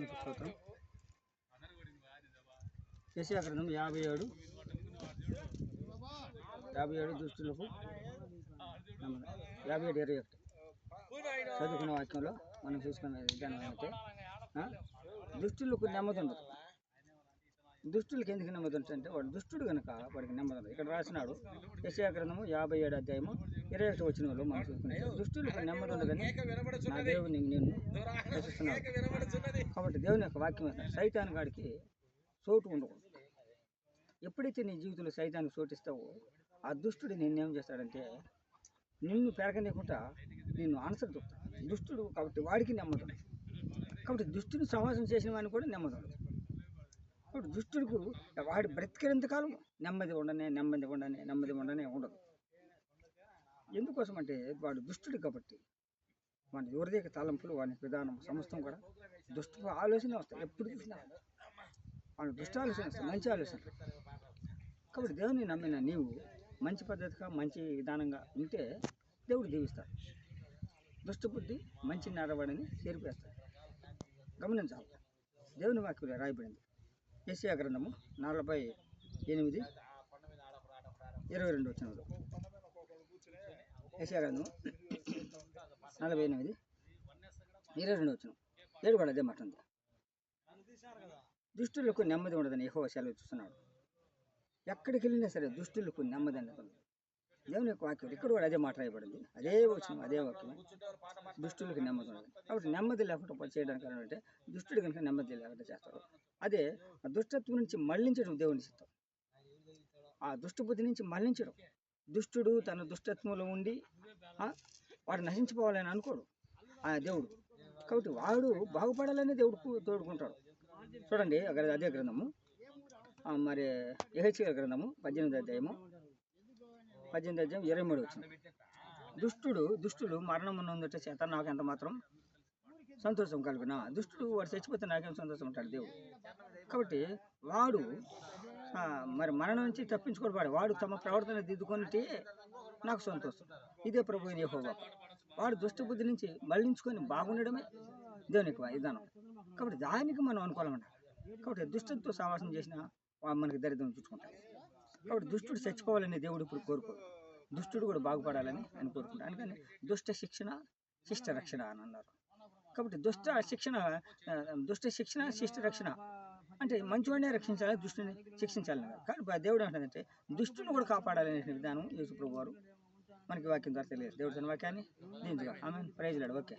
దేవునికి స్తోత్రం. యెషయా గ్రంథం 57 దుష్టులకు 57:21 చదువుకున్న వాక్యంలో మనం చూసుకున్న విధానం అయితే దుష్టులకు నెమ్మది ఉండదు. దుష్టులకు ఎందుకు నెమ్మది ఉంటుంది అంటే వాడు దుష్టుడు కనుక వాడికి నెమ్మది ఉండదు. ఇక్కడ రాసినాడు యెషయా గ్రంథము 57:21 మనం చూసుకునే దుష్టులకు నెమ్మది ఉండదని నా దేవుని నేను రచిస్తున్నాడు. కాబట్టి దేవుని యొక్క వాక్యం సైతాన్ గాడికి చోటు ఉండకూడదు. ఎప్పుడైతే నీ జీవితంలో సైతానికి చోటిస్తావో ఆ దుష్టుడు నిన్నేం చేస్తాడంటే నిన్ను పెరగనీయకుండా నిన్ను అనుసరిస్తాడు. దుష్టుడు కాబట్టి వాడికి నెమ్మది ఉండదు. కాబట్టి దుష్టుని సమాసం చేసిన వాడిని కూడా నెమ్మది ఉండదు. కాబట్టి దుష్టుడికి వాడు బ్రతికేంతకాలం నెమ్మది ఉండనే ఉండదు. ఎందుకోసం అంటే వాడు దుష్టుడు కాబట్టి వాడి హృదయ తలంపులు వాడి విధానం సమస్తం కూడా దుష్ట ఆలోచన వస్తాయి. ఎప్పుడు చూసినా వాడు దుష్ట ఆలోచన వస్తాయి, మంచి ఆలోచన. కాబట్టి దేవుని నమ్మిన నీవు మంచి పద్ధతిగా మంచి విధానంగా ఉంటే దేవుడు దీవిస్తాడు. దుష్టబుద్ధి మంచి నడవడిని చేరిపేస్తాడు. గమనించాలి. దేవుని వాక్యంలో రాయబడింది యెషయా గ్రంథము 48:22 యెషయా గ్రంథము 48:22 ఏడు కూడా అదే మాట ఉంది. దుష్టులకు నెమ్మది ఉండదని యెహోవా సెలవిస్తున్నాడు. ఎక్కడికి వెళ్ళినా సరే దుష్టులకు నెమ్మది ఉండదు. దేవుని యొక్క వాక్యం ఇక్కడ కూడా అదే మాట రాయబడింది. అదే వాక్యం దుష్టులకు నెమ్మది ఉండదు. కాబట్టి నెమ్మది లేకుండా చేయడానికి అంటే దుష్టుడు కనుక నెమ్మది లేకుండా చేస్తాడు. అదే దుష్టత్వం నుంచి మళ్లించడం దేవుని చిత్తం. ఆ దుష్టబుద్ధి నుంచి మళ్లించడం. దుష్టుడు తన దుష్టత్వంలో ఉండి వాడు నశించిపోవాలని అనుకోడు ఆ దేవుడు. కాబట్టి వాడు బాగుపడాలని దేవుడు తోడుకుంటాడు. చూడండి అదే గ్రంథము మరి యెహెజ్కేలు గ్రంథము 18:23 దుష్టుడు మరణము నొందుట చేత నాకు ఎంత మాత్రం సంతోషం కలుగునా. దుష్టుడు వాడు చచ్చిపోతే నాకేం సంతోషం ఉంటాడు దేవుడు. కాబట్టి వాడు మరి మరణం నుంచి తప్పించుకోడు. వాడు తమ ప్రవర్తన దిద్దుకొనిటే నాకు సంతోషం. ఇదే ప్రభువు యెహోవా. వాడు దుష్టబుద్ధి నుంచి మళ్లించుకొని బాగుండడమే దేవుని యొక్క విధానం. కాబట్టి దానికి మనం అనుకోవాలన్నమాట. కాబట్టి దుష్టతో సావాసం చేసిన మనకి దరిద్రం చుట్టుకుంటాడు. కాబట్టి దుష్టుడు చచ్చిపోవాలని దేవుడు ఇప్పుడు కోరుకోడు. దుష్టుడు కూడా బాగుపడాలని ఆయన కోరుకుంటాడు. అందుకని దుష్ట శిక్షణ శిష్ట రక్షణ అని అన్నారు. కాబట్టి దుష్ట శిక్షణ శిష్ట రక్షణ అంటే మంచివాడినే రక్షించాలి, దుష్టుని శిక్షించాలి. కానీ దేవుడు ఏంటంటే దుష్టుని కూడా కాపాడాలనే విధానం యేసు ప్రభు వారు మనకి వాక్యం ద్వారా తెలియదు. దేవుడు తన వాక్యాన్ని దీంచుగా ఆమె ప్రైజ్ లాడు. ఓకే.